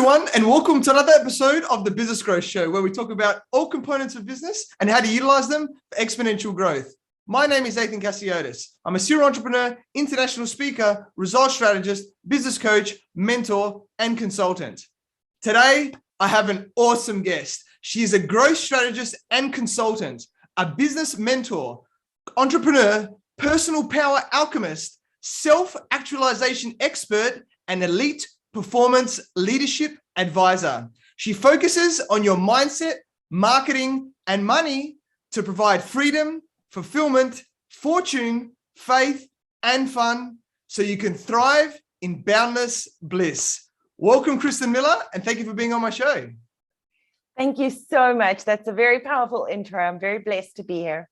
everyone, and welcome to another episode of the Business Growth Show, where we talk about all components of business and how to utilize them for exponential growth. My name is Athin Cassiotis. I'm a serial entrepreneur, international speaker, results strategist, business coach, mentor, and consultant. Today, I have an awesome guest. She is a growth strategist and consultant, a business mentor, entrepreneur, personal power alchemist, self-actualization expert, and elite performance leadership advisor. She focuses on your mindset, marketing, and money to provide freedom, fulfillment, fortune, faith, and fun so you can thrive in boundless bliss. Welcome, Kristen Miller, and thank you for being on my show. Thank you so much. That's a very powerful intro. I'm very blessed to be here.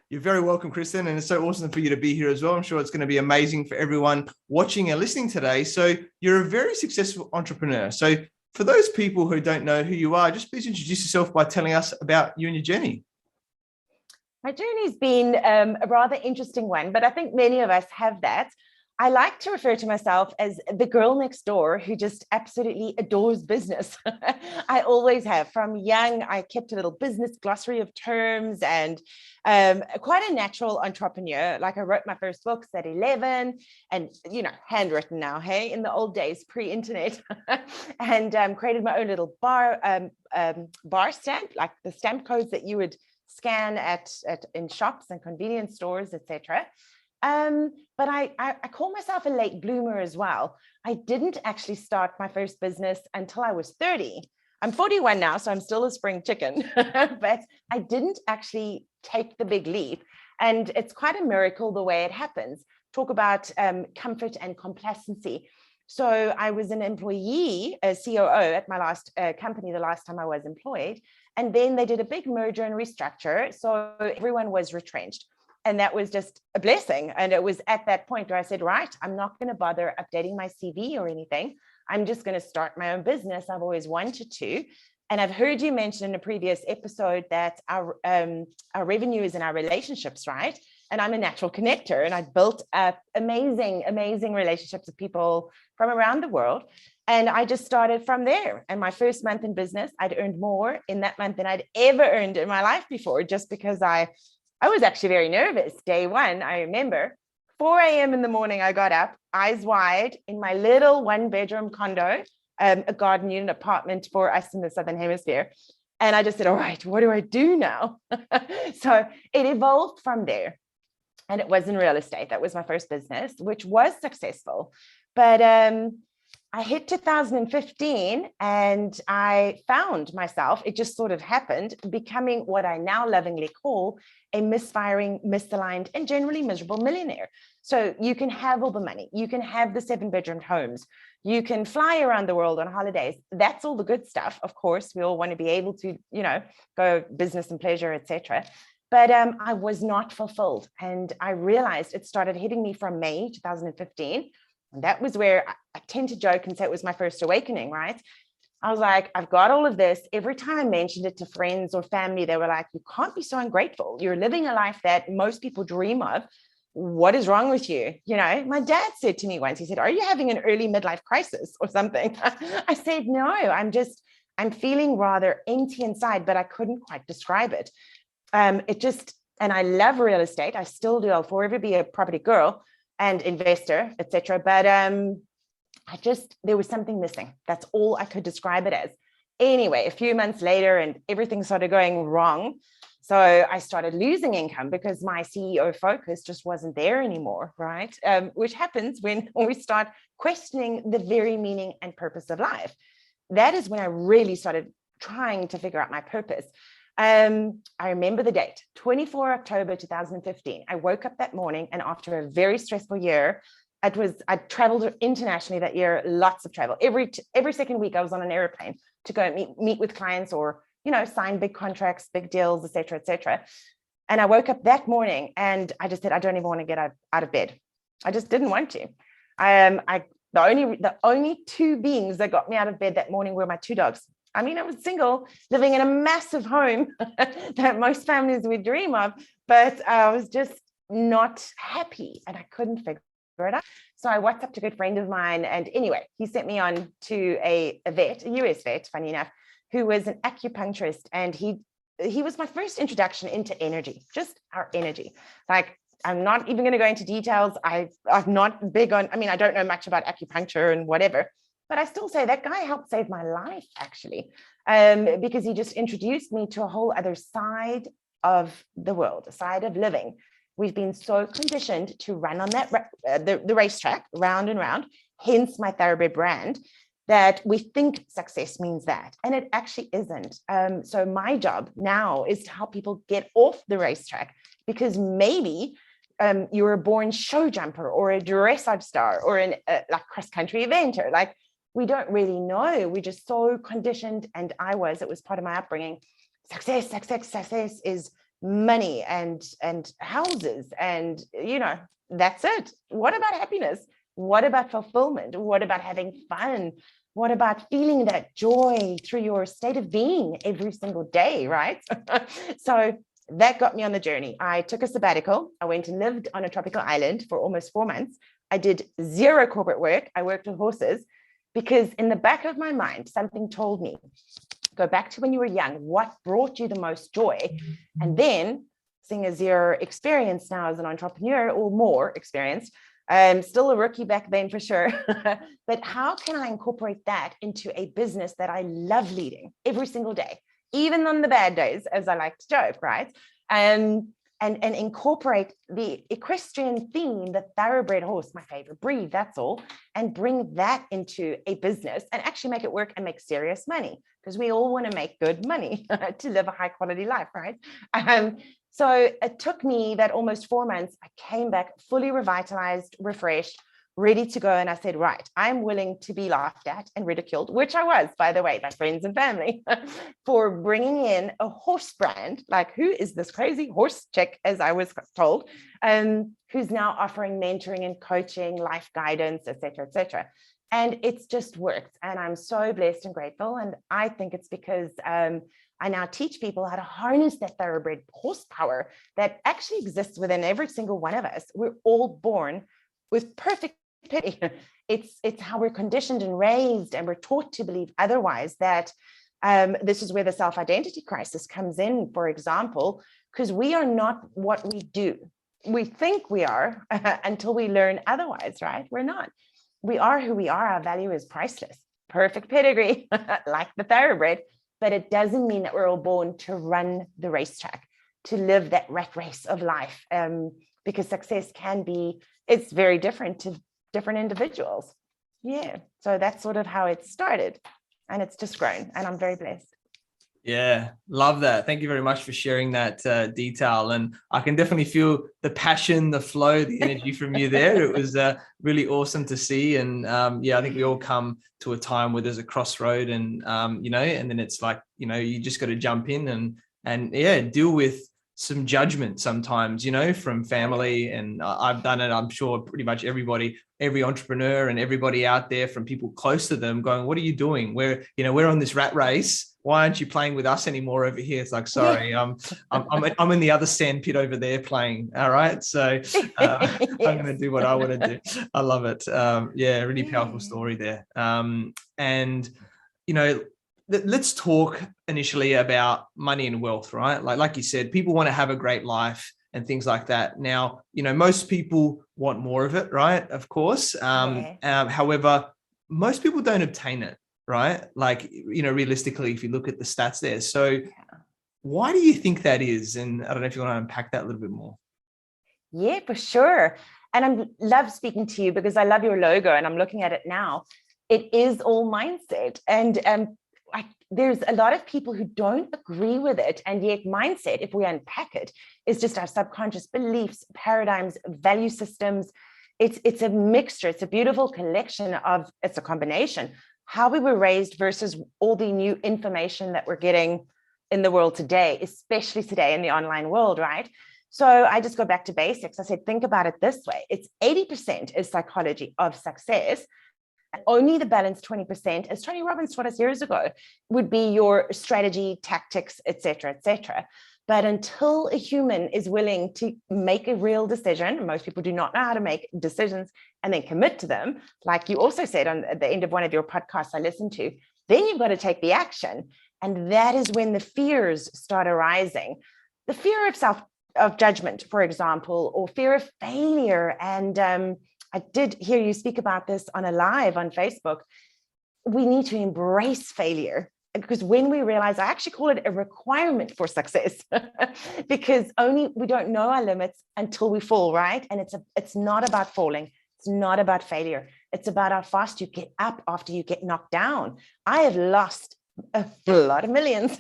You're very welcome, Kristen, and it's so awesome for you to be here as well. I'm sure it's going to be amazing for everyone watching and listening today. So you're a very successful entrepreneur. So for those people who don't know who you are, just please introduce yourself by telling us about you and your journey. My journey's been a rather interesting one, but I think many of us have that. I like to refer to myself as the girl next door who just absolutely adores business. I always have. From young, I kept a little business glossary of terms and quite a natural entrepreneur. Like I wrote my first books at 11 and, handwritten now, hey, in the old days, pre-internet, and created my own little bar stamp, like the stamp codes that you would scan in shops and convenience stores, etc. But I call myself a late bloomer as well. I didn't actually start my first business until I was 30. I'm 41 now, so I'm still a spring chicken, but I didn't actually take the big leap. And it's quite a miracle the way it happens. Talk about comfort and complacency. So I was an employee, a COO at my last company, the last time I was employed. And then they did a big merger and restructure. So everyone was retrenched. And that was just a blessing. And it was at that point where I said, right, I'm not going to bother updating my CV or anything. I'm just going to start my own business. I've always wanted to. And I've heard you mention in a previous episode that our revenue is in our relationships, right? And I'm a natural connector. And I built up amazing, amazing relationships with people from around the world. And I just started from there. And my first month in business, I'd earned more in that month than I'd ever earned in my life before, just because I was actually very nervous. Day one, I remember 4 a.m. in the morning, I got up, eyes wide, in my little one-bedroom condo, a garden unit apartment for us in the Southern Hemisphere. And I just said, all right, what do I do now? So it evolved from there. And it was in real estate. That was my first business, which was successful. But I hit 2015 and I found myself, it just sort of happened, becoming what I now lovingly call a misfiring, misaligned, and generally miserable millionaire. So you can have all the money, you can have the 7-bedroom homes, you can fly around the world on holidays. That's all the good stuff. Of course, we all want to be able to, go business and pleasure, etc. But I was not fulfilled. And I realized it started hitting me from May 2015. And that was where I tend to joke and say it was my first awakening, right? I was like, I've got all of this. Every time I mentioned it to friends or family, they were like, you can't be so ungrateful. You're living a life that most people dream of. What is wrong with you? My dad said to me once, he said, are you having an early midlife crisis or something? I said, no, I'm feeling rather empty inside, but I couldn't quite describe it. And I love real estate. I still do. I'll forever be a property girl and investor, etc. But there was something missing. That's all I could describe it as. Anyway, a few months later and everything started going wrong. So I started losing income because my CEO focus just wasn't there anymore, right? Which happens when we start questioning the very meaning and purpose of life. That is when I really started trying to figure out my purpose. I remember the date, 24 October 2015. I woke up that morning and after a very stressful year, I traveled internationally that year, lots of travel. Every second week I was on an airplane to go meet with clients or, sign big contracts, big deals, et cetera, et cetera. And I woke up that morning and I just said, I don't even want to get out of bed. I just didn't want to. The only two beings that got me out of bed that morning were my 2 dogs. I mean, I was single, living in a massive home that most families would dream of, but I was just not happy and I couldn't figure So I WhatsApped a good friend of mine, and anyway, he sent me on to a vet, a US vet, funny enough, who was an acupuncturist, and he was my first introduction into energy, just our energy. Like, I'm not even going to go into details. I'm not big on, I mean, I don't know much about acupuncture and whatever, but I still say that guy helped save my life, actually, because he just introduced me to a whole other side of the world, a side of living. We've been so conditioned to run on that the racetrack round and round, hence my Thoroughbred brand, that we think success means that, and it actually isn't. So my job now is to help people get off the racetrack, because maybe you're a born show jumper or a dressage star or an like cross-country eventer. Like, we don't really know. We're just so conditioned, and it was part of my upbringing. Success is money and houses, and that's it. What about happiness? What about fulfillment? What about having fun? What about feeling that joy through your state of being every single day, right? So that got me on the journey. I took a sabbatical. I went and lived on a tropical island for almost 4 months. I did zero corporate work. I worked with horses, because in the back of my mind, something told me, go back to when you were young. What brought you the most joy? And then, seeing as you're experienced now as an entrepreneur, or more experienced, I'm still a rookie back then for sure, but how can I incorporate that into a business that I love leading every single day, even on the bad days, as I like to joke, right? And incorporate the equestrian theme, the thoroughbred horse, my favorite breed, that's all, and bring that into a business and actually make it work and make serious money, because we all want to make good money to live a high quality life, right? So it took me that almost 4 months. I came back fully revitalized, refreshed, ready to go. And I said, right, I'm willing to be laughed at and ridiculed, which I was, by the way, by friends and family, for bringing in a horse brand. Like, who is this crazy horse chick, as I was told, who's now offering mentoring and coaching, life guidance, et cetera, and it's just worked. And I'm so blessed and grateful. And I think it's because I now teach people how to harness that thoroughbred horsepower that actually exists within every single one of us. We're all born with perfect pity. It's how we're conditioned and raised, and we're taught to believe otherwise. That this is where the self-identity crisis comes in, for example, because we are not what we do. We think we are until we learn otherwise, right? We're not. We are who we are. Our value is priceless. Perfect pedigree, like the thoroughbred, but it doesn't mean that we're all born to run the racetrack, to live that rat race of life, because success it's very different to different individuals. Yeah. So that's sort of how it started, and it's just grown, and I'm very blessed. Yeah, love that. Thank you very much for sharing that detail. And I can definitely feel the passion, the flow, the energy from you there. It was really awesome to see. And I think we all come to a time where there's a crossroad, and and then it's like, you just got to jump in and deal with some judgment sometimes, from family. And I've done it. I'm sure pretty much every entrepreneur and everybody out there, from people close to them, going, what are you doing? We're on this rat race. Why aren't you playing with us anymore over here? It's like, sorry, I'm in the other sand pit over there playing. All right. So I'm going to do what I want to do. I love it. Really powerful story there. Let's talk initially about money and wealth, right? Like you said, people want to have a great life and things like that. Now, most people want more of it, right? Of course. However, most people don't obtain it, right? Like, realistically, if you look at the stats there. So why do you think that is? And I don't know if you want to unpack that a little bit more. Yeah, for sure. And I love speaking to you because I love your logo, and I'm looking at it now. It is all mindset. And there's a lot of people who don't agree with it. And yet mindset, if we unpack it, is just our subconscious beliefs, paradigms, value systems. It's a mixture. It's a beautiful collection of, it's a combination, how we were raised versus all the new information that we're getting in the world today, especially today in the online world, right? So I just go back to basics. I said, think about it this way. It's 80% is psychology of success. Only the balance 20%, as Tony Robbins taught us years ago, would be your strategy, tactics, et cetera, et cetera. But until a human is willing to make a real decision, most people do not know how to make decisions and then commit to them. Like you also said at the end of one of your podcasts I listened to, then you've got to take the action. And that is when the fears start arising. The fear of judgment, for example, or fear of failure. And I did hear you speak about this on a live on Facebook. We need to embrace failure, because when we realize, I actually call it a requirement for success, because we don't know our limits until we fall, right? And it's not about falling. It's not about failure. It's about how fast you get up after you get knocked down. I have lost a lot of millions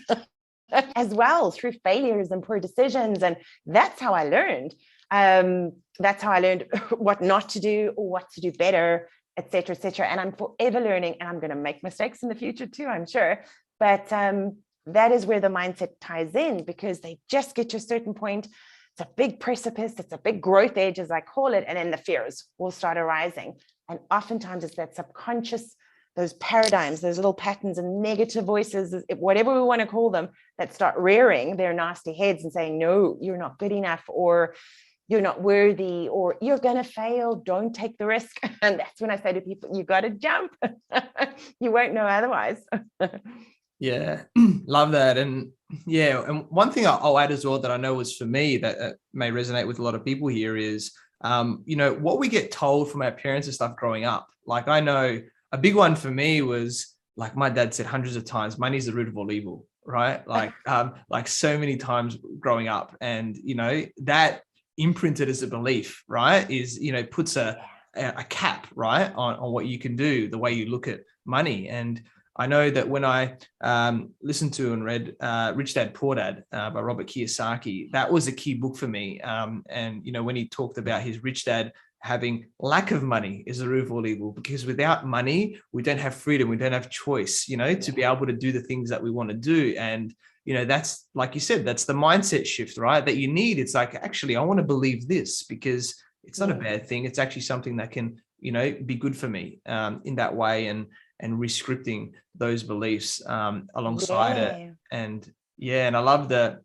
as well through failures and poor decisions. And that's how I learned. That's how I learned what not to do or what to do better, et cetera, et cetera. And I'm forever learning, and I'm going to make mistakes in the future too, I'm sure. But that is where the mindset ties in, because they just get to a certain point. It's a big precipice. It's a big growth edge, as I call it. And then the fears will start arising. And oftentimes it's that subconscious, those paradigms, those little patterns and negative voices, whatever we want to call them, that start rearing their nasty heads and saying, no, you're not good enough, or you're not worthy, or you're going to fail. Don't take the risk. And that's when I say to people, you got to jump. You won't know otherwise. Yeah, love that. And yeah, and one thing I'll add as well that I know was for me that may resonate with a lot of people here is, what we get told from our parents and stuff growing up. Like I know a big one for me was, like my dad said hundreds of times, money is the root of all evil, right? Like so many times growing up, and that imprinted as a belief, right, is puts a cap, right, on what you can do, the way you look at money. And I know that when I listened to and read Rich Dad Poor Dad by Robert Kiyosaki, that was a key book for me. And when he talked about his rich dad having lack of money is the root of all evil, because without money we don't have freedom, we don't have choice, to be able to do the things that we want to do. And that's, like you said, that's the mindset shift, right, that you need. It's like, actually, I want to believe this, because it's not a bad thing. It's actually something that can, be good for me in that way, and rescripting those beliefs alongside it. And I love that,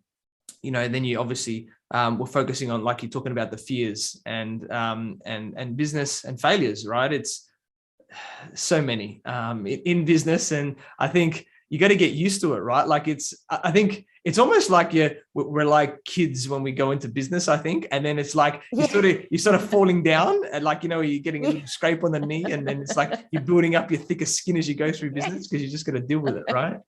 then you obviously we're focusing on, like you're talking about, the fears and business and failures, right? It's so many in business. And I think you got to get used to it, right? Like I think it's almost like we're like kids when we go into business, I think. And then it's like you're sort of falling down, and like, you're getting a little scrape on the knee, and then it's like you're building up your thicker skin as you go through business, because you're just going to deal with it, right?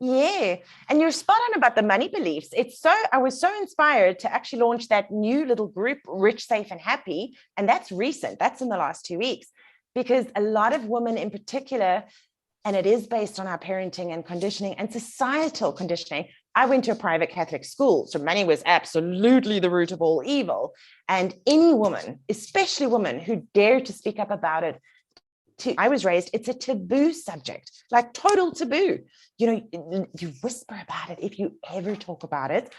Yeah. And you're spot on about the money beliefs. I was so inspired to actually launch that new little group, Rich, Safe and Happy. And that's recent. That's in the last 2 weeks, because a lot of women in particular, and it is based on our parenting and conditioning and societal conditioning. I went to a private Catholic school, so money was absolutely the root of all evil. And any woman, especially women who dare to speak up about it, I was raised, it's a taboo subject, like total taboo. You whisper about it if you ever talk about it.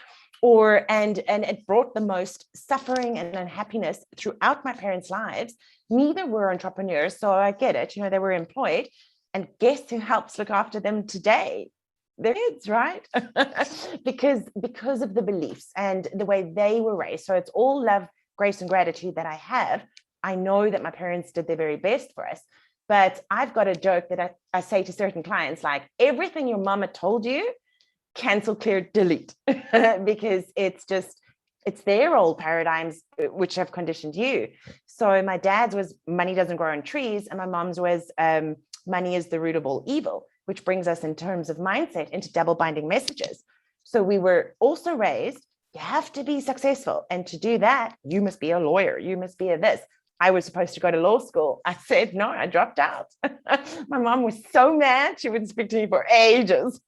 And it brought the most suffering and unhappiness throughout my parents' lives. Neither were entrepreneurs, so I get it. They were employed. And guess who helps look after them today? Their kids, right? because of the beliefs and the way they were raised. So it's all love, grace, and gratitude that I have. I know that my parents did their very best for us. But I've got a joke that I say to certain clients, like, everything your mama told you, cancel, clear, delete, because it's their old paradigms which have conditioned you. So my dad's was money doesn't grow on trees, and my mom's was money is the root of all evil, which brings us in terms of mindset into double binding messages. So we were also raised, you have to be successful. And to do that, you must be a lawyer. You must be a this. I was supposed to go to law school. I said, no, I dropped out. My mom was so mad. She wouldn't speak to me for ages.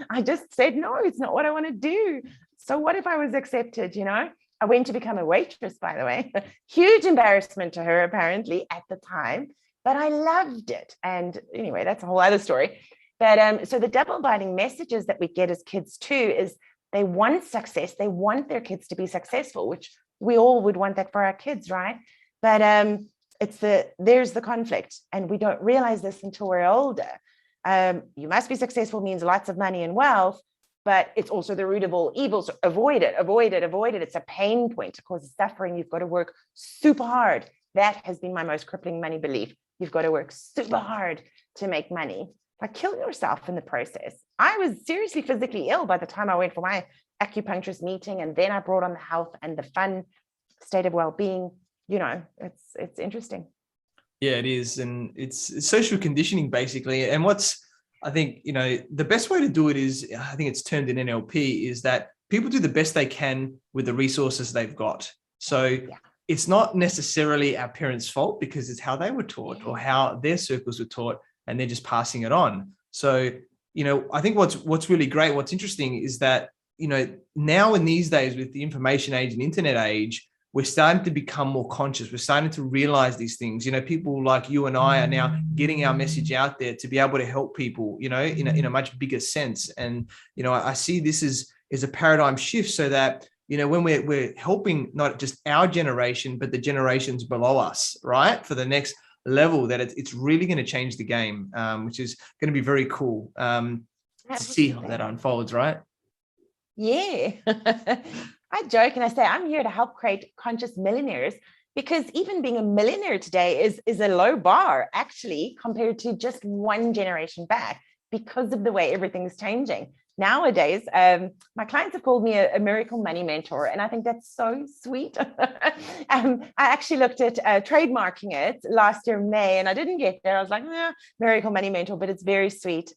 I just said, no, it's not what I want to do. So what if I was accepted, I went to become a waitress, by the way. Huge embarrassment to her, apparently, at the time. But I loved it. And anyway, that's a whole other story. But so the double binding messages that we get as kids too is they want success. They want their kids to be successful, which we all would want that for our kids, right? But there's the conflict, and we don't realize this until we're older. You must be successful means lots of money and wealth. but it's also the root of all evil. So avoid it, avoid it, avoid it. It's a pain point. It causes suffering. You've got to work super hard. That has been my most crippling money belief. You've got to work super hard to make money. Like, kill yourself in the process. I was seriously physically ill by the time I went for my acupuncturist meeting, and then I brought on the health and the fun state of well-being. You know, it's interesting. Yeah, it is. And it's social conditioning, basically. And I think, you know, the best way to do it is, I think it's termed in NLP, is that people do the best they can with the resources they've got. So it's not necessarily our parents' fault, because it's how they were taught or how their circles were taught, and they're just passing it on. So, you know, I think what's really great, what's interesting is that, you know, now in these days with the information age and internet age, we're starting to become more conscious. We're starting to realize these things. You know, people like you and I are now getting our message out there to be able to help people, you know, in a much bigger sense. And, you know, I see this as a paradigm shift, so that, you know, when we're helping not just our generation, but the generations below us, right, for the next level, that it's really going to change the game, which is going to be very cool to see how that unfolds, right? Yeah. I joke and I say I'm here to help create conscious millionaires, because even being a millionaire today is a low bar, actually, compared to just one generation back, because of the way everything's changing. Nowadays, my clients have called me a miracle money mentor, and I think that's so sweet. I actually looked at trademarking it last year, May, and I didn't get there. I was like, miracle money mentor, but it's very sweet,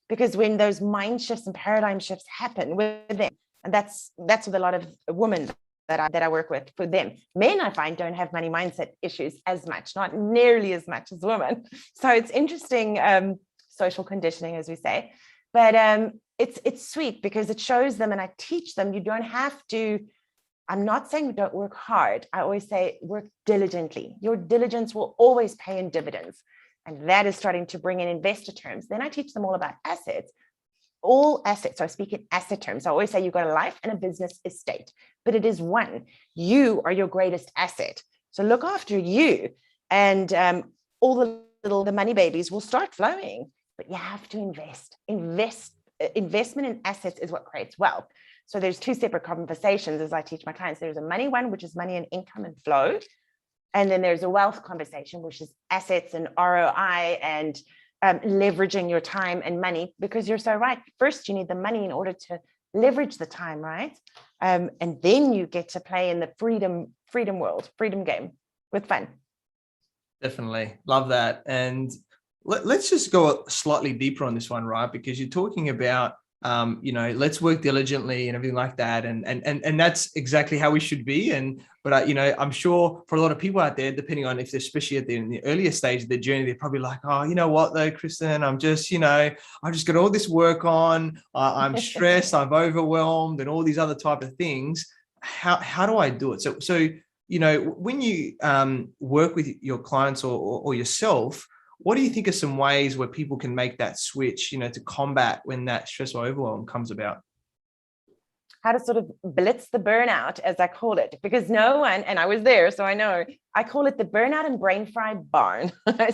because when those mind shifts and paradigm shifts happen with them, and that's with a lot of women that I work with, for them. Men, I find, don't have money mindset issues as much, not nearly as much as women. So it's interesting, social conditioning, as we say. But it's sweet, because it shows them, and I teach them, you don't have to. I'm not saying don't work hard. I always say work diligently. Your diligence will always pay in dividends. And that is starting to bring in investor terms. Then I teach them all about assets. All assets. So I speak in asset terms. I always say you've got a life and a business estate, but it is one. You are your greatest asset. So look after you, and all the money babies will start flowing. But you have to invest. Investment in assets is what creates wealth. So there's two separate conversations as I teach my clients. There's a money one, which is money and income and flow. And then there's a wealth conversation, which is assets and ROI and leveraging your time and money, because you're so right. First, you need the money in order to leverage the time, right? And then you get to play in the freedom world, freedom game with fun. Definitely. Love that. And let's just go slightly deeper on this one, right? Because you're talking about, you know, let's work diligently and everything like that. And that's exactly how we should be. But you know, I'm sure for a lot of people out there, depending on if they're especially in the earlier stage of their journey, they're probably like, oh, you know what though, Kristen, I'm just, you know, I've just got all this work on, I'm stressed, I'm overwhelmed, and all these other type of things. How do I do it? So, you know, when you work with your clients or yourself, what do you think are some ways where people can make that switch, you know, to combat when that stress or overwhelm comes about? How to sort of blitz the burnout, as I call it, because no one, and I was there, so I know, I call it the burnout and brain fry barn.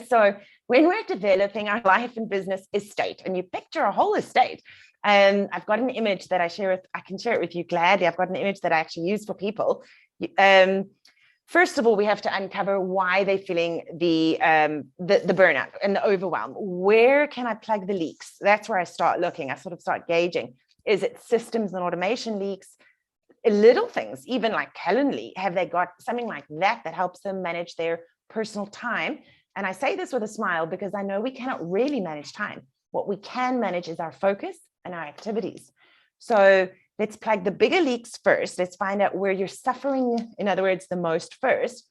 So when we're developing our life and business estate, and you picture a whole estate, and I've got an image that I can share it with you gladly. I've got an image that I actually use for people. First of all, we have to uncover why they're feeling the burnout and the overwhelm. Where can I plug the leaks? That's where I start looking. I sort of start gauging. Is it systems and automation leaks? Little things, even like Calendly, have they got something like that helps them manage their personal time? And I say this with a smile, because I know we cannot really manage time. What we can manage is our focus and our activities. So let's plug the bigger leaks first. Let's find out where you're suffering, in other words, the most first.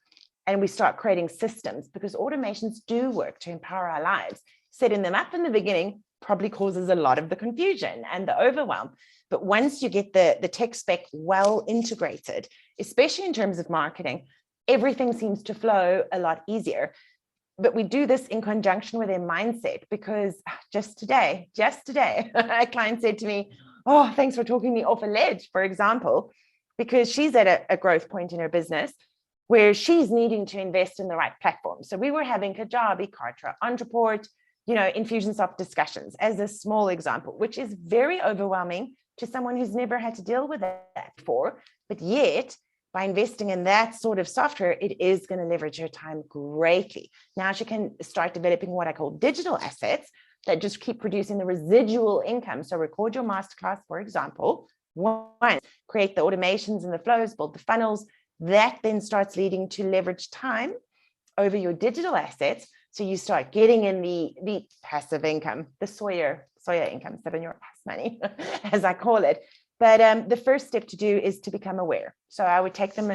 And we start creating systems, because automations do work to empower our lives. Setting them up in the beginning probably causes a lot of the confusion and the overwhelm. But once you get the tech spec well integrated, especially in terms of marketing, everything seems to flow a lot easier. But we do this in conjunction with their mindset, because just today, a client said to me, oh, thanks for talking me off a ledge, for example, because she's at a growth point in her business where she's needing to invest in the right platform. So we were having Kajabi, Kartra, Entreport, Infusionsoft discussions as a small example, which is very overwhelming to someone who's never had to deal with that before. But yet, by investing in that sort of software, it is going to leverage your time greatly. Now she can start developing what I call digital assets that just keep producing the residual income. So record your masterclass, for example, one, create the automations and the flows, build the funnels. That then starts leading to leverage time over your digital assets. So you start getting in the passive income, the Soya income, 7-year pass money, as I call it. But the first step to do is to become aware. So I would take them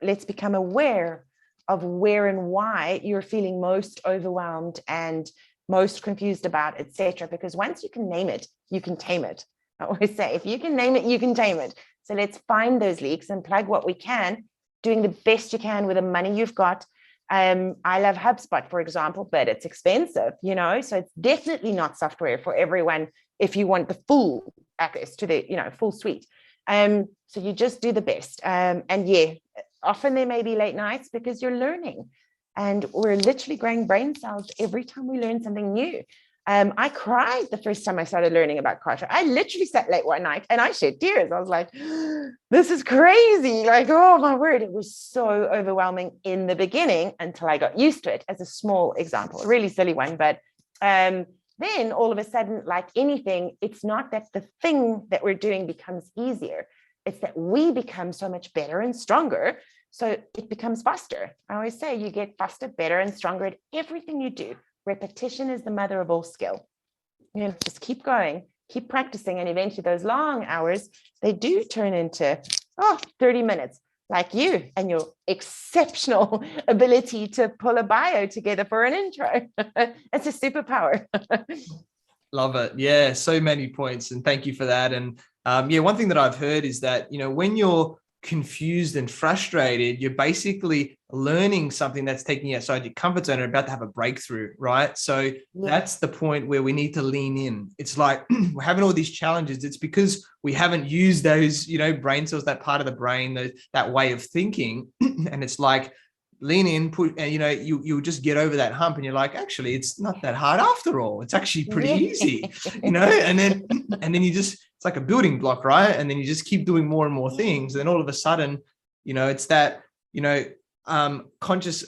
let's become aware of where and why you're feeling most overwhelmed and most confused about, etc. Because once you can name it, you can tame it. I always say, if you can name it, you can tame it. So let's find those leaks and plug what we can, doing the best you can with the money you've got. I love HubSpot, for example, but it's expensive, so it's definitely not software for everyone if you want the full access to the, full suite. So you just do the best. And yeah, often there may be late nights because you're learning, and we're literally growing brain cells every time we learn something new. I cried the first time I started learning about culture. I literally sat late one night and I shed tears. I was like, this is crazy. Like, oh my word. It was so overwhelming in the beginning until I got used to it, as a small example, a really silly one. But then all of a sudden, like anything, it's not that the thing that we're doing becomes easier. It's that we become so much better and stronger. So it becomes faster. I always say you get faster, better, and stronger at everything you do. Repetition is the mother of all skill. Just keep going, keep practicing, and eventually those long hours, they do turn into 30 minutes, like you and your exceptional ability to pull a bio together for an intro. It's a superpower. Love it. Yeah, so many points, and thank you for that. And one thing that I've heard is that, when you're confused and frustrated, you're basically learning something that's taking you outside your comfort zone and about to have a breakthrough, right? So that's the point where we need to lean in. It's like we're having all these challenges. It's because we haven't used those, brain cells, that part of the brain, that way of thinking. And it's like, lean in, and you'll just get over that hump, and you're like, actually, it's not that hard after all. It's actually pretty easy, and then you just, it's like a building block, right? And then you just keep doing more and more things, and then all of a sudden, it's that unconscious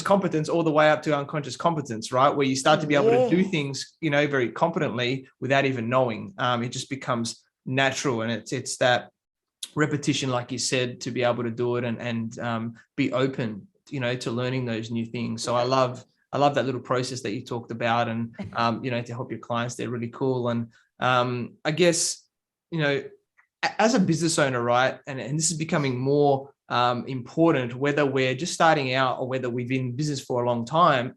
competence all the way up to unconscious competence, right? Where you start to be able to do things, very competently without even knowing. It just becomes natural, and it's that repetition, like you said, to be able to do it and be open, to learning those new things. So I love that little process that you talked about, and to help your clients, they're really cool. And I guess, as a business owner, right, and this is becoming more important, whether we're just starting out or whether we've been in business for a long time,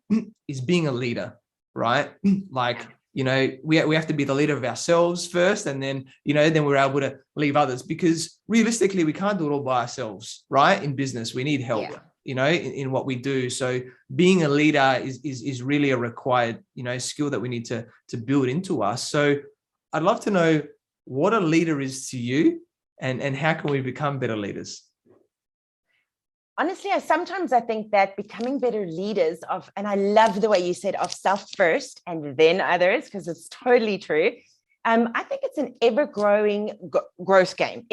is being a leader, right? Like, we have to be the leader of ourselves first, and then, then we're able to leave others, because realistically, we can't do it all by ourselves, right? In business, we need help, in what we do. So being a leader is really a required, skill that we need to build into us. So I'd love to know what a leader is to you, and how can we become better leaders? Honestly, sometimes I think that becoming better leaders of, and I love the way you said, of self first and then others, because it's totally true. I think it's an ever-growing growth game.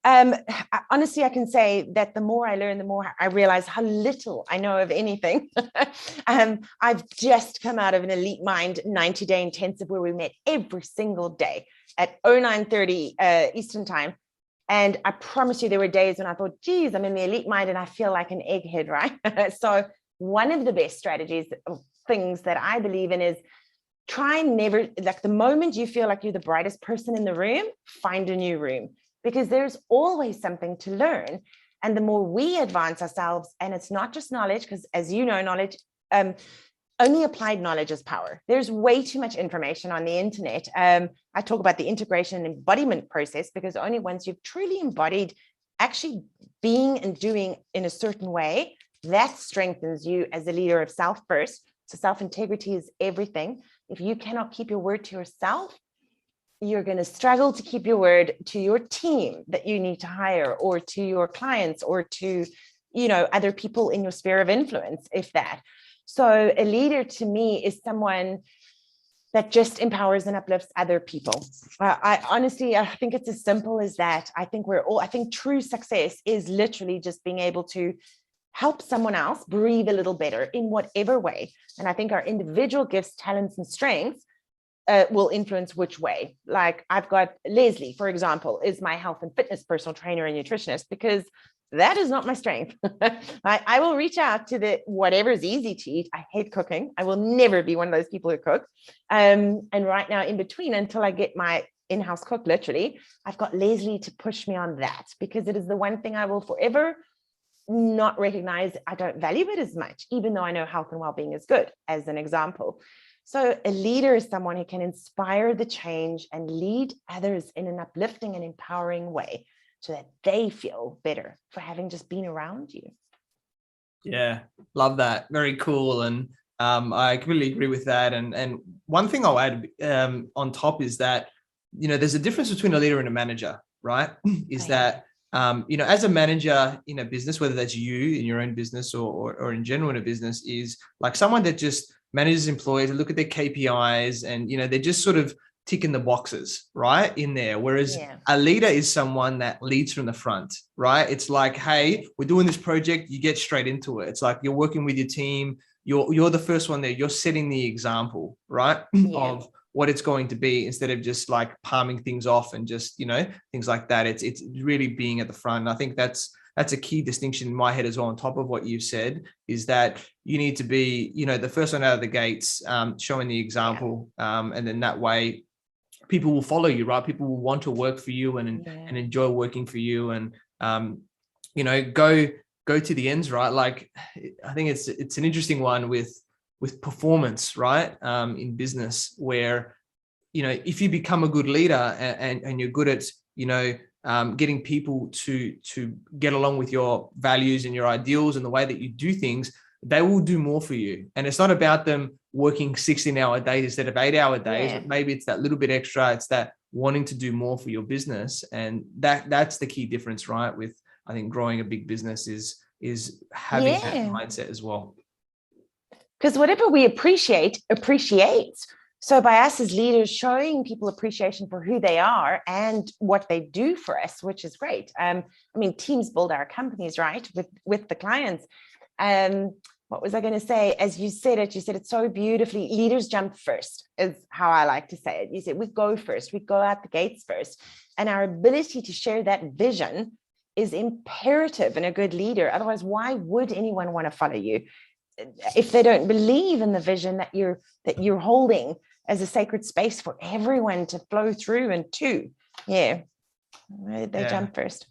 Honestly, I can say that the more I learn, the more I realize how little I know of anything. I've just come out of an Elite Mind 90-day intensive where we met every single day at 09:30 Eastern time. And I promise you, there were days when I thought, geez, I'm in the Elite Mind and I feel like an egghead, right? So one of the best strategies of things that I believe in is try and never, like the moment you feel like you're the brightest person in the room, find a new room, because there's always something to learn. And the more we advance ourselves, and it's not just knowledge, because as you know, knowledge, only applied knowledge is power. There's way too much information on the internet. I talk about the integration and embodiment process, because only once you've truly embodied actually being and doing in a certain way, that strengthens you as a leader of self first. So self-integrity is everything. If you cannot keep your word to yourself, you're going to struggle to keep your word to your team that you need to hire, or to your clients, or to other people in your sphere of influence, if that. So a leader to me is someone that just empowers and uplifts other people. I honestly think it's as simple as that. I think true success is literally just being able to help someone else breathe a little better in whatever way. And I think our individual gifts, talents, and strengths will influence which way. Like I've got Leslie, for example, is my health and fitness personal trainer and nutritionist, because that is not my strength. I will reach out to whatever is easy to eat. I hate cooking. I will never be one of those people who cook. And right now, in between, until I get my in-house cook, literally, I've got Leslie to push me on that, because it is the one thing I will forever not recognize. I don't value it as much, even though I know health and well-being is good, as an example. So a leader is someone who can inspire the change and lead others in an uplifting and empowering way, so that they feel better for having just been around you. Yeah, love that. Very cool. And I completely agree with that. And one thing I'll add on top is that, there's a difference between a leader and a manager, right? Is that, as a manager in a business, whether that's you in your own business or in general in a business, is like someone that just manages employees and look at their KPIs and, they're just sort of ticking the boxes right in there. Whereas a leader is someone that leads from the front, right? It's like, hey, we're doing this project, you get straight into it. It's like you're working with your team. You're the first one there. You're setting the example, right? Of what it's going to be, instead of just like palming things off and just, things like that. It's really being at the front. And I think that's a key distinction in my head as well, on top of what you've said, is that you need to be, the first one out of the gates, showing the example. And then that way people will follow you, right? People will want to work for you and enjoy working for you, and, go to the ends, right? Like, I think it's an interesting one with performance, right? In business, where, if you become a good leader and you're good at, getting people to get along with your values and your ideals and the way that you do things, they will do more for you. And it's not about them working 16-hour days instead of 8-hour days. But maybe it's that little bit extra. It's that wanting to do more for your business. And that's the key difference, right? With, I think, growing a big business is having that mindset as well. Because whatever we appreciate appreciates. So by us as leaders showing people appreciation for who they are and what they do for us, which is great. Teams build our companies, right? With the clients. What was I going to say? As you said it so beautifully. Leaders jump first is how I like to say it. You said we go first, we go out the gates first. And our ability to share that vision is imperative in a good leader. Otherwise, why would anyone want to follow you if they don't believe in the vision that you're holding as a sacred space for everyone to flow through and to? They jump first.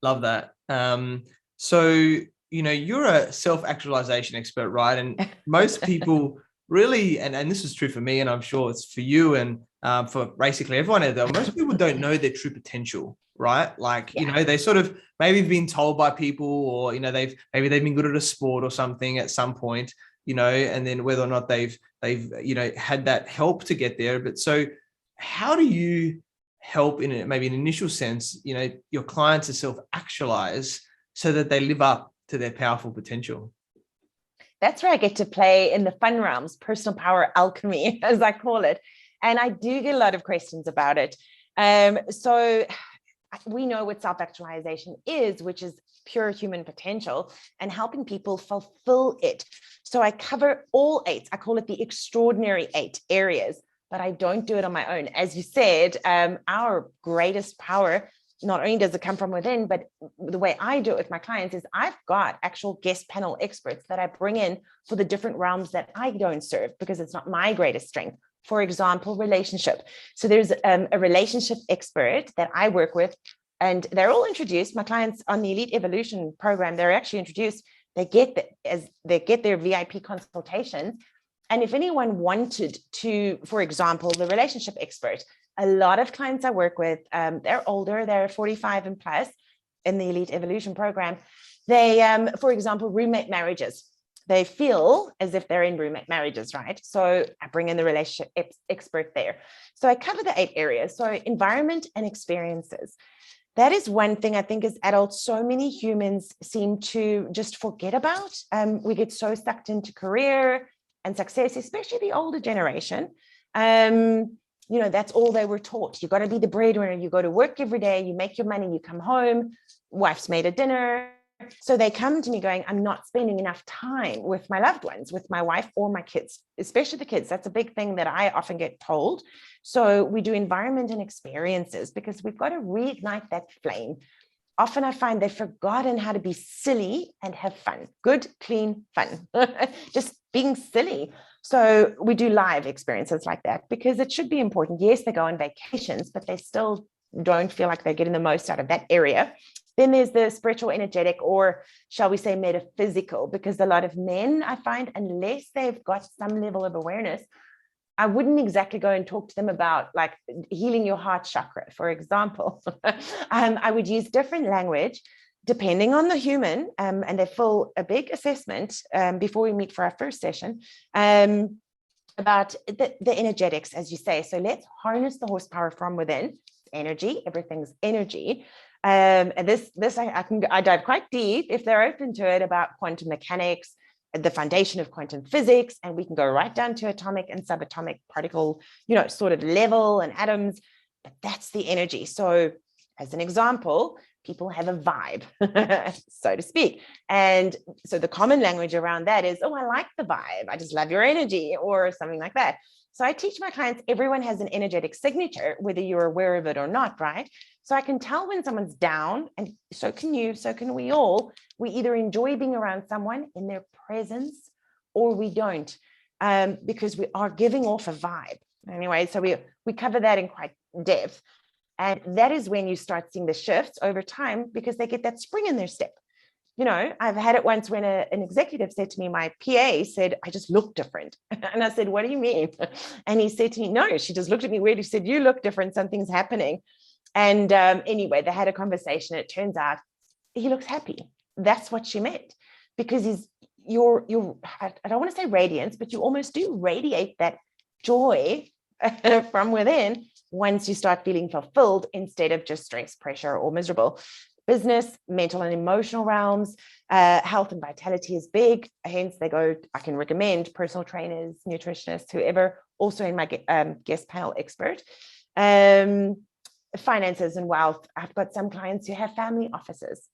Love that. So you're a self-actualization expert, right? And most people really, and this is true for me, and I'm sure it's for you and for basically everyone out there, most people don't know their true potential, right? Like, they sort of maybe been told by people, or, they've been good at a sport or something at some point, and then whether or not they've had that help to get there. But so how do you help in maybe an initial sense, your clients to self-actualize so that they live up to their powerful potential? That's where I get to play in the fun realms, personal power alchemy, as I call it. And I do get a lot of questions about it. So we know what self-actualization is, which is pure human potential and helping people fulfill it. So I cover all 8. I call it the extraordinary 8 areas, but I don't do it on my own. As you said, our greatest power, not only does it come from within, but the way I do it with my clients is I've got actual guest panel experts that I bring in for the different realms that I don't serve, because it's not my greatest strength. For example, relationship. So there's a relationship expert that I work with, and they're all introduced. My clients on the Elite Evolution program, they're actually introduced. They get their VIP consultations. And if anyone wanted to, for example, the relationship expert, a lot of clients I work with, they're older, they're 45 and plus in the Elite Evolution program. They, for example, roommate marriages. They feel as if they're in roommate marriages, right? So I bring in the relationship expert there. So I cover the 8 areas. So environment and experiences. That is one thing I think as adults, so many humans seem to just forget about. We get so sucked into career and success, especially the older generation. That's all they were taught. You got to be the breadwinner. You go to work every day, you make your money, you come home, wife's made a dinner. So they come to me going, I'm not spending enough time with my loved ones, with my wife or my kids, especially the kids. That's a big thing that I often get told. So we do environment and experiences because we've got to reignite that flame. Often I find they've forgotten how to be silly and have fun. Good, clean fun. Just being silly. So we do live experiences like that because it should be important. Yes, they go on vacations, but they still don't feel like they're getting the most out of that area. Then there's the spiritual, energetic, or shall we say metaphysical, because a lot of men, I find, unless they've got some level of awareness, I wouldn't exactly go and talk to them about like healing your heart chakra, for example. I would use different language depending on the human, and they fill a big assessment before we meet for our first session about the energetics, as you say. So let's harness the horsepower from within. Energy, everything's energy. And this I dive quite deep if they're open to it about quantum mechanics, the foundation of quantum physics, and we can go right down to atomic and subatomic particle, sort of level and atoms, but that's the energy. So as an example, people have a vibe, so to speak. And so the common language around that is, oh, I like the vibe. I just love your energy or something like that. So I teach my clients, everyone has an energetic signature, whether you're aware of it or not, right? So I can tell when someone's down, and so can you, so can we all. We either enjoy being around someone in their presence or we don't, because we are giving off a vibe. Anyway, so we cover that in quite depth. And that is when you start seeing the shifts over time because they get that spring in their step. I've had it once when an executive said to me, my PA said, I just look different. And I said, what do you mean? And he said to me, no, she just looked at me weird. He said, you look different. Something's happening. And anyway, they had a conversation. It turns out he looks happy. That's what she meant, because I don't want to say radiance, but you almost do radiate that joy from within once you start feeling fulfilled instead of just stress, pressure, or miserable. Business, mental and emotional realms, health and vitality is big. Hence, I can recommend personal trainers, nutritionists, whoever, also in my guest panel expert. Finances and wealth. I've got some clients who have family offices,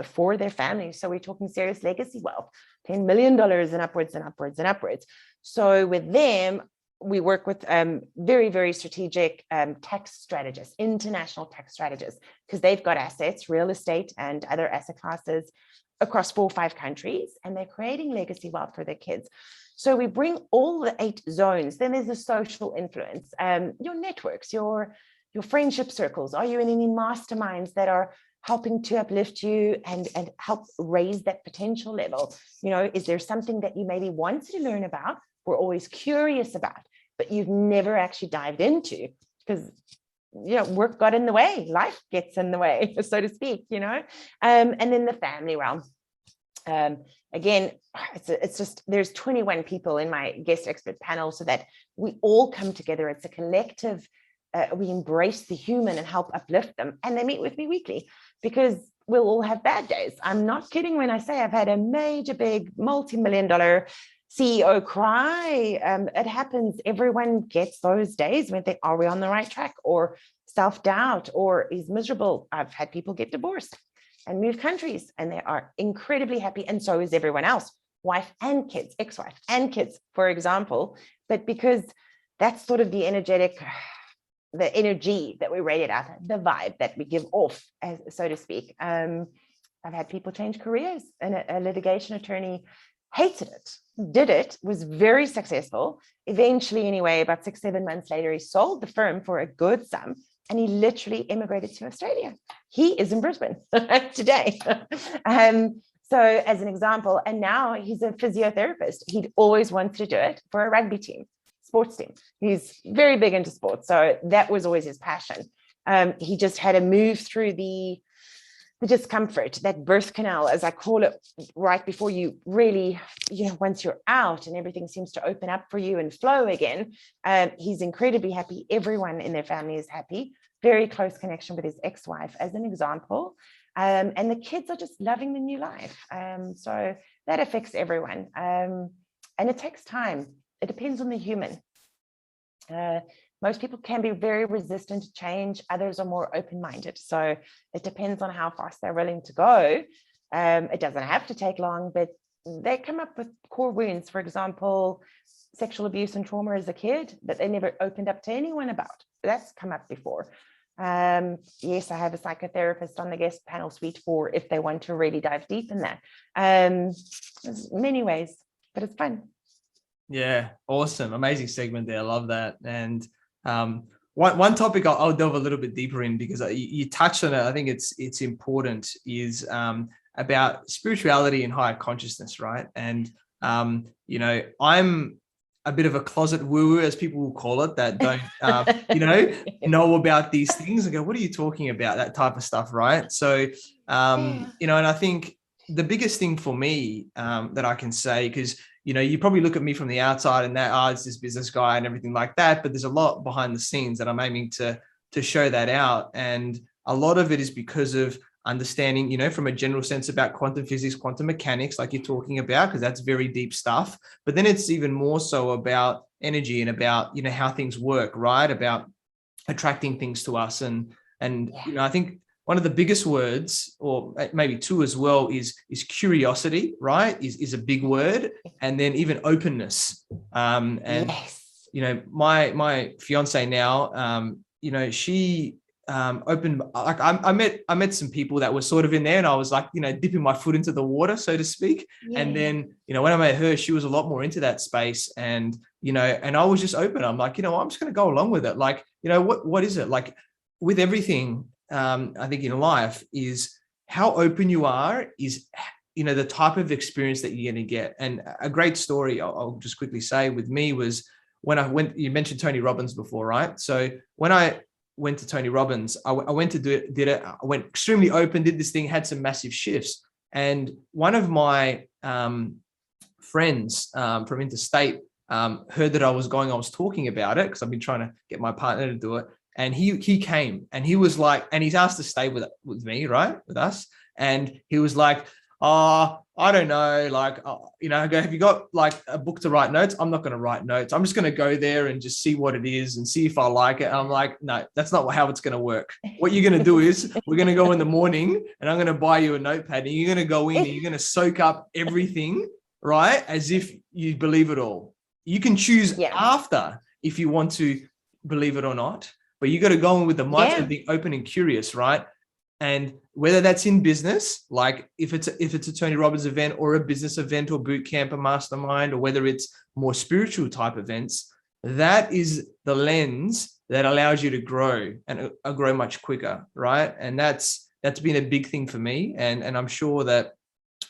for their families. So we're talking serious legacy wealth, $10 million and upwards and upwards and upwards. So with them, we work with very, very strategic tax strategists, international tax strategists, because they've got assets, real estate and other asset classes across 4 or 5 countries, and they're creating legacy wealth for their kids. So we bring all the 8 zones. Then there's the social influence, your networks, your friendship circles. Are you in any masterminds that are helping to uplift you and help raise that potential level? Is there something that you maybe wanted to learn about, we're always curious about, but you've never actually dived into because, work got in the way, life gets in the way, so to speak, and then the family realm. Again, it's just, there's 21 people in my guest expert panel so that we all come together. It's a collective, we embrace the human and help uplift them. And they meet with me weekly because we'll all have bad days. I'm not kidding when I say I've had a major, big, multi-million-dollar CEO cry. It happens. Everyone gets those days when they are we on the right track, or self-doubt, or is miserable. I've had people get divorced and move countries, and they are incredibly happy, and so is everyone else, wife and kids, ex-wife and kids, for example. But because that's sort of the energy that we radiate out, the vibe that we give off, so to speak. I've had people change careers, and a litigation attorney hated it, did it, was very successful. Eventually, anyway, about 6-7 months later, he sold the firm for a good sum, and he literally immigrated to Australia. He is in Brisbane today. So as an example, and now he's a physiotherapist. He'd always wanted to do it for a rugby team, sports team. He's very big into sports. So that was always his passion. He just had to move through the discomfort, that birth canal, as I call it, right before you really, once you're out and everything seems to open up for you and flow again. He's incredibly happy. Everyone in their family is happy. very close connection with his ex-wife as an example. And the kids are just loving the new life. So that affects everyone. And it takes time. It depends on the human. Most people can be very resistant to change. Others are more open-minded. So it depends on how fast they're willing to go. It doesn't have to take long, but they come up with core wounds. For example, sexual abuse and trauma as a kid that they never opened up to anyone about. That's come up before. Yes, I have a psychotherapist on the guest panel suite for if they want to really dive deep in that. There's many ways, but it's fun. Yeah, awesome. Amazing segment there. I love that. And one topic I'll delve a little bit deeper in, because you touched on it. I think it's important, is about spirituality and higher consciousness, right? And I'm a bit of a closet woo-woo, as people will call it, that don't know about these things and go, what are you talking about? That type of stuff, right? So and I think the biggest thing for me that I can say, because you probably look at me from the outside and that, it's this business guy and everything like that, but there's a lot behind the scenes that I'm aiming to show that out. And a lot of it is because of understanding, from a general sense, about quantum physics, quantum mechanics, like you're talking about, because that's very deep stuff. But then it's even more so about energy and about, how things work, right? About attracting things to us. And I think one of the biggest words, or maybe two as well, is curiosity, right? Is a big word. And then even openness. Yes. My fiance now, she opened, like I met some people that were sort of in there, and I was like, dipping my foot into the water, so to speak. Yeah. And then, when I met her, she was a lot more into that space, and, and I was just open. I'm like, I'm just going to go along with it. Like, what is it? Like with everything, I think in life, is how open you are is, the type of experience that you're going to get. And a great story I'll just quickly say with me was when I went, you mentioned Tony Robbins before, right? So when I went to Tony Robbins, I went to did it. I went extremely open, did this thing, had some massive shifts. And one of my friends from interstate heard that I was talking about it, because I've been trying to get my partner to do it. And he came, and he was like, and he's asked to stay with me, right, with us. And he was like, I don't know, like, I go, have you got like a book to write notes? I'm not going to write notes. I'm just going to go there and just see what it is and see if I like it. And I'm like, no, that's not how it's going to work. What you're going to do is we're going to go in the morning, and I'm going to buy you a notepad, and you're going to go in and you're going to soak up everything, right? As if you believe it all. You can choose after if you want to believe it or not, but you got to go in with the mindset of being open and curious, right? And whether that's in business, like if it's a Tony Robbins event or a business event or boot camp or mastermind, or whether it's more spiritual type events, that is the lens that allows you to grow and grow much quicker, right? And that's been a big thing for me, and I'm sure that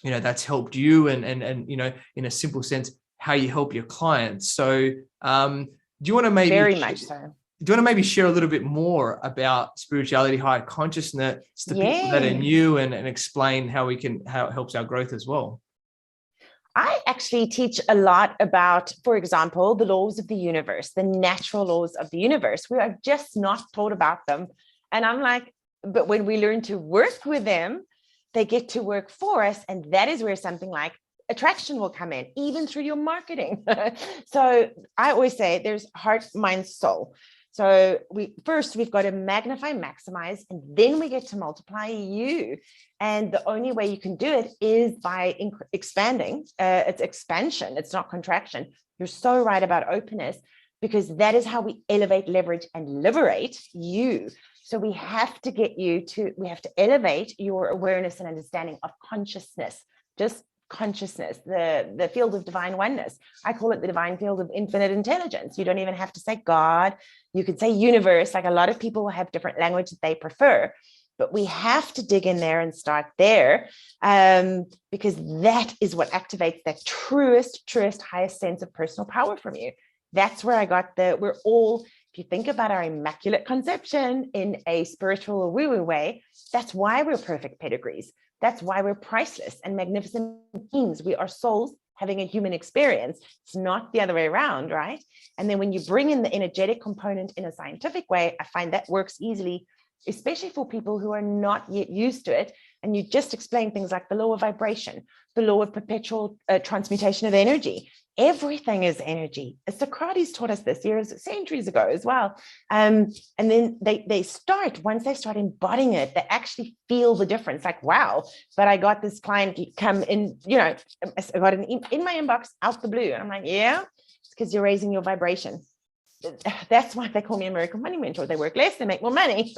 that's helped you, and in a simple sense, how you help your clients. So do you want to maybe very much so? Do you want to maybe share a little bit more about spirituality, higher consciousness to people that are new, and explain how it helps our growth as well? I actually teach a lot about, for example, the laws of the universe, the natural laws of the universe. We are just not taught about them. And I'm like, but when we learn to work with them, they get to work for us. And that is where something like attraction will come in, even through your marketing. So I always say there's heart, mind, soul. So we've got to magnify, maximize, and then we get to multiply you. And the only way you can do it is by expanding. It's expansion. It's not contraction. You're so right about openness, because that is how we elevate, leverage, and liberate you. So we have to elevate your awareness and understanding of consciousness, just consciousness, the field of divine oneness. I call it the divine field of infinite intelligence. You don't even have to say God. You could say universe. Like, a lot of people have different language that they prefer, but we have to dig in there and start there, because that is what activates that truest, highest sense of personal power from you. That's where I got we're all, if you think about our immaculate conception in a spiritual or woo-woo way, that's why we're perfect pedigrees. That's why we're priceless and magnificent beings. We are souls having a human experience. It's not the other way around, right? And then when you bring in the energetic component in a scientific way, I find that works easily, especially for people who are not yet used to it. And you just explain things like the law of vibration, the law of perpetual transmutation of energy. Everything is energy. Socrates taught us this centuries ago as well. And then once they start embodying it, they actually feel the difference. Like, wow, but I got this client come in, I got in my inbox out the blue. And I'm like, yeah, it's because you're raising your vibration. That's why they call me a miracle money mentor. They work less, they make more money.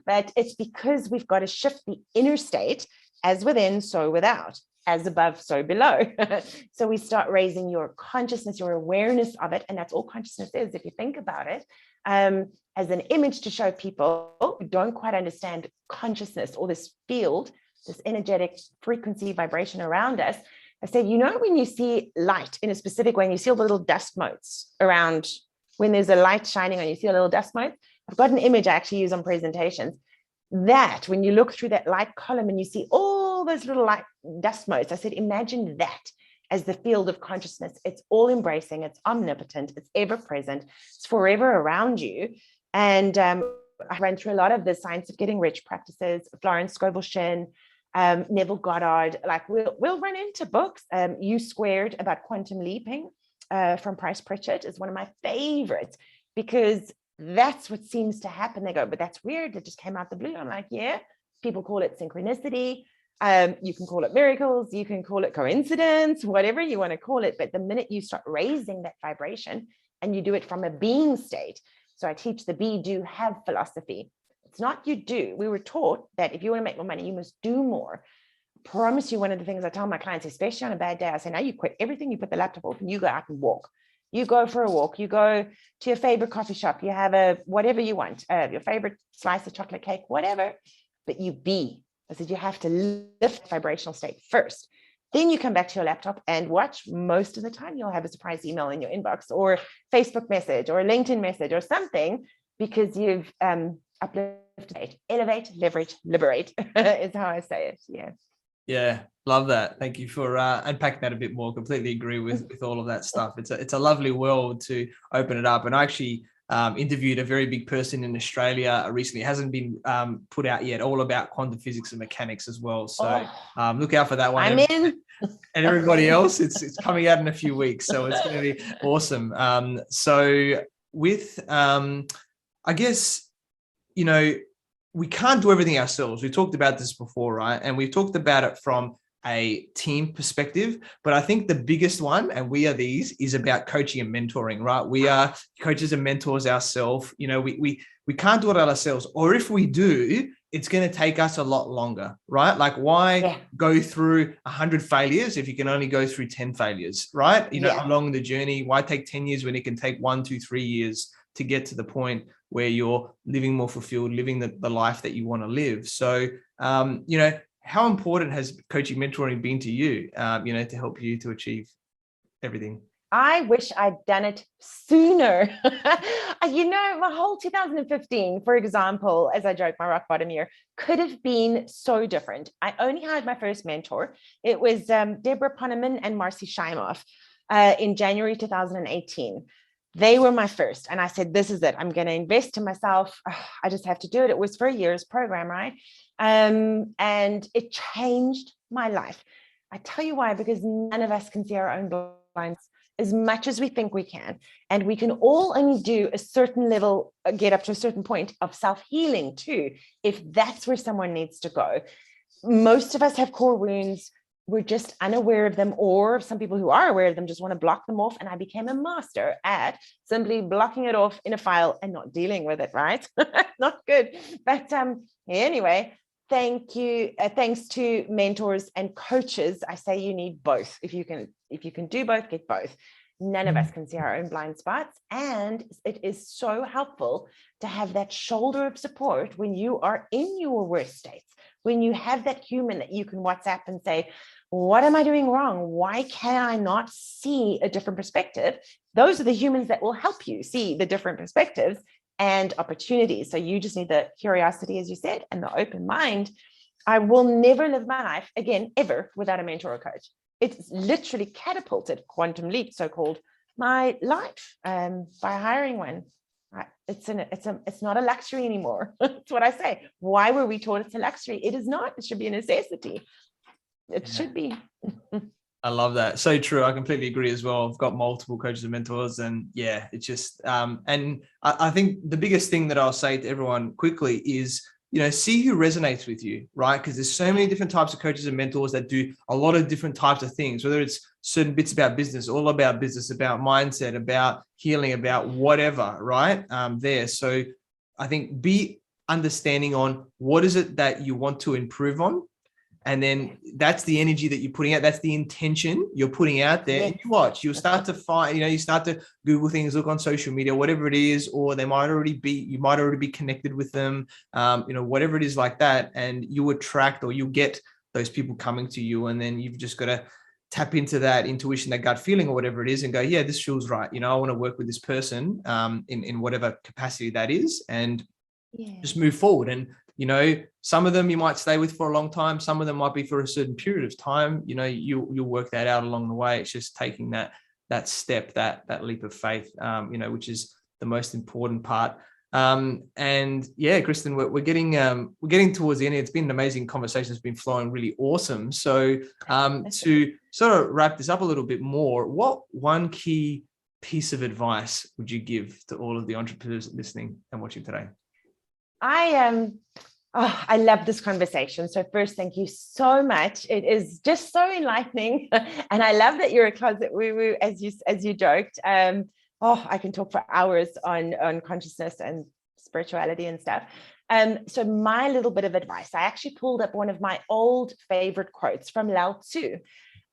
But it's because we've got to shift the inner state, as within, so without, as above, so below. So we start raising your consciousness, your awareness of it. And that's all consciousness is, if you think about it, as an image to show people who don't quite understand consciousness or this field, this energetic frequency vibration around us. I said, when you see light in a specific way, and you see all the little dust motes around, when there's a light shining on you, see a little dust mite. I've got an image I actually use on presentations. That when you look through that light column and you see all those little light dust motes, I said, imagine that as the field of consciousness. It's all embracing, it's omnipotent, it's ever present, it's forever around you. And I ran through a lot of the Science of Getting Rich practices, Florence Scovel-Shinn, Neville Goddard. Like we'll run into books. U Squared about quantum leaping. From Price Pritchett is one of my favorites, because that's what seems to happen. They go, but that's weird. It just came out the blue. I'm like, yeah, people call it synchronicity. You can call it miracles. You can call it coincidence, whatever you want to call it. But the minute you start raising that vibration and you do it from a being state. So I teach the be, do, have philosophy. It's not you do. We were taught that if you want to make more money, you must do more. Promise you, one of the things I tell my clients, especially on a bad day, I say, now you quit everything, you put the laptop off and you go out and walk. You go for a walk, you go to your favorite coffee shop, you have whatever you want, your favorite slice of chocolate cake, whatever, but you be. I said, you have to lift the vibrational state first. Then you come back to your laptop and watch. Most of the time you'll have a surprise email in your inbox or Facebook message or a LinkedIn message or something, because you've uplifted, elevate, leverage, liberate is how I say it. Yeah. Yeah, love that. Thank you for unpacking that a bit more. Completely agree with all of that stuff. It's a lovely world to open it up. And I actually interviewed a very big person in Australia recently. It hasn't been put out yet, all about quantum physics and mechanics as well. So look out for that one. I'm in. And everybody else, it's coming out in a few weeks. So it's going to be awesome. So with, I guess, we can't do everything ourselves. We talked about this before, right? And we've talked about it from a team perspective, but I think the biggest one, and we are these, is about coaching and mentoring, right? We are coaches and mentors ourselves. We can't do it ourselves, or if we do, it's going to take us a lot longer, right? Like why go through 100 failures if you can only go through 10 failures, right? Along the journey, why take 10 years when it can take 1, 2, 3 years to get to the point where you're living more fulfilled, living the life that you want to live. So, how important has coaching, mentoring been to you, to help you to achieve everything? I wish I'd done it sooner. My whole 2015, for example, as I joke, my rock bottom year could have been so different. I only had my first mentor. It was Deborah Poneman and Marcy Scheimoff in January 2018. They were my first. And I said, this is it. I'm going to invest in myself. I just have to do it. It was for a year's program, right? And it changed my life. I tell you why, because none of us can see our own blinds as much as we think we can. And we can all only do a certain level, get up to a certain point of self-healing too, if that's where someone needs to go. Most of us have core wounds. We're just unaware of them, or some people who are aware of them just want to block them off. And I became a master at simply blocking it off in a file and not dealing with it, right? Not good. But anyway, thank you. Thanks to mentors and coaches. I say you need both. If you can do both, get both. None of us can see our own blind spots. And it is so helpful to have that shoulder of support when you are in your worst states, when you have that human that you can WhatsApp and say, what am I doing wrong? Why can I not see a different perspective? Those are the humans that will help you see the different perspectives and opportunities. So you just need the curiosity, as you said, and the open mind. I will never live my life again, ever, without a mentor or coach. it's literally catapulted, quantum leap, so-called, my life by hiring one. It's not a luxury anymore. That's what I say. Why were we taught it's a luxury? It is not. It should be a necessity. It should be. I love that. So true. I completely agree as well. I've got multiple coaches and mentors, and yeah, it's just, and I think the biggest thing that I'll say to everyone quickly is, see who resonates with you, right? Because there's so many different types of coaches and mentors that do a lot of different types of things, whether it's certain bits about business, all about business, about mindset, about healing, about whatever, right? There. So I think be understanding on what is it that you want to improve on. And then that's the energy that you're putting out. That's the intention you're putting out there. And you watch, you'll start to find, you start to Google things, look on social media, whatever it is, or you might already be connected with them, whatever it is like that. And you attract, or you get those people coming to you. And then you've just got to tap into that intuition, that gut feeling or whatever it is, and go, yeah, this feels right. I want to work with this person in whatever capacity that is, and just move forward. And some of them you might stay with for a long time. Some of them might be for a certain period of time. You'll work that out along the way. It's just taking that step, that leap of faith, which is the most important part. And yeah, Kristen, we're getting towards the end. It's been an amazing conversation. It's been flowing really awesome. So to sort of wrap this up a little bit more, what one key piece of advice would you give to all of the entrepreneurs listening and watching today? I love this conversation. So first, thank you so much. It is just so enlightening. And I love that you're a closet woo-woo, as you joked. I can talk for hours on consciousness and spirituality and stuff. So my little bit of advice, I actually pulled up one of my old favorite quotes from Lao Tzu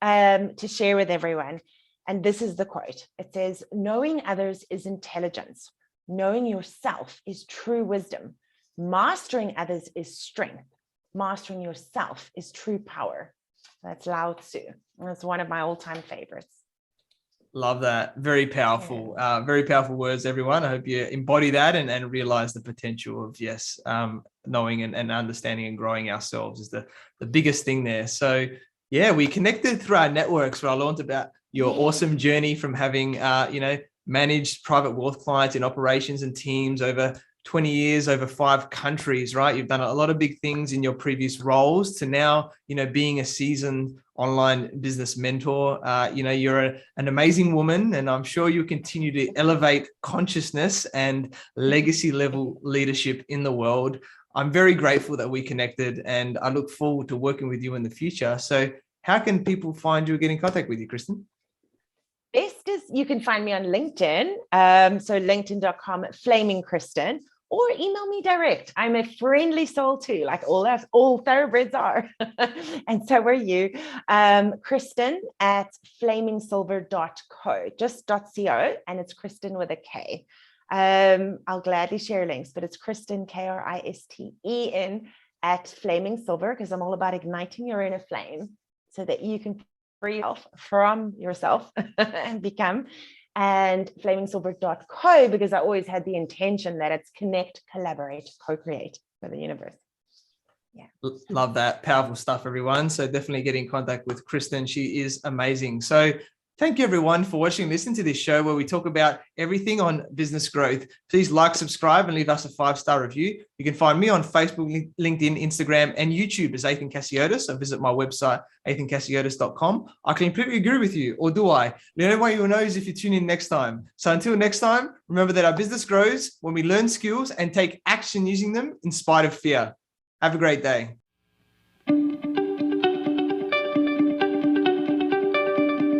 to share with everyone. And this is the quote. It says, "Knowing others is intelligence. Knowing yourself is true wisdom. Mastering others is strength. Mastering yourself is true power." That's Lao Tzu. That's one of my all-time favorites. Love that. Very powerful, very powerful words, everyone. I hope you embody that and realize the potential of, knowing and understanding and growing ourselves is the biggest thing there. So yeah, we connected through our networks where I learned about your awesome journey from having, managed private wealth clients in operations and teams over 20 years, over 5 countries, right? You've done a lot of big things in your previous roles to now, being a seasoned online business mentor. You're an amazing woman, and I'm sure you continue to elevate consciousness and legacy level leadership in the world. I'm very grateful that we connected, and I look forward to working with you in the future. So how can people find you or get in contact with you, Kristen? Best is you can find me on LinkedIn. So linkedin.com, Flaming Kristen, or email me direct. I'm a friendly soul too, like all thoroughbreds are. And so are you. Kristen at flamingsilver.co, just .co, and it's Kristen with a K. I'll gladly share links, but it's Kristen, Kristen at Flaming Silver, because I'm all about igniting your inner flame so that you can free yourself from yourself and become. And flamingsilver.co, because I always had the intention that it's connect, collaborate, co-create for the universe. Yeah. Love that. Powerful stuff, everyone. So definitely get in contact with Kristen. She is amazing. So thank you, everyone, for watching and listening to this show where we talk about everything on business growth. Please like, subscribe, and leave us a 5-star review. You can find me on Facebook, LinkedIn, Instagram, and YouTube as Athin Cassiotis. So visit my website, athincassiotis.com. I completely agree with you, or do I? The only way you'll know is if you tune in next time. So until next time, remember that our business grows when we learn skills and take action using them in spite of fear. Have a great day.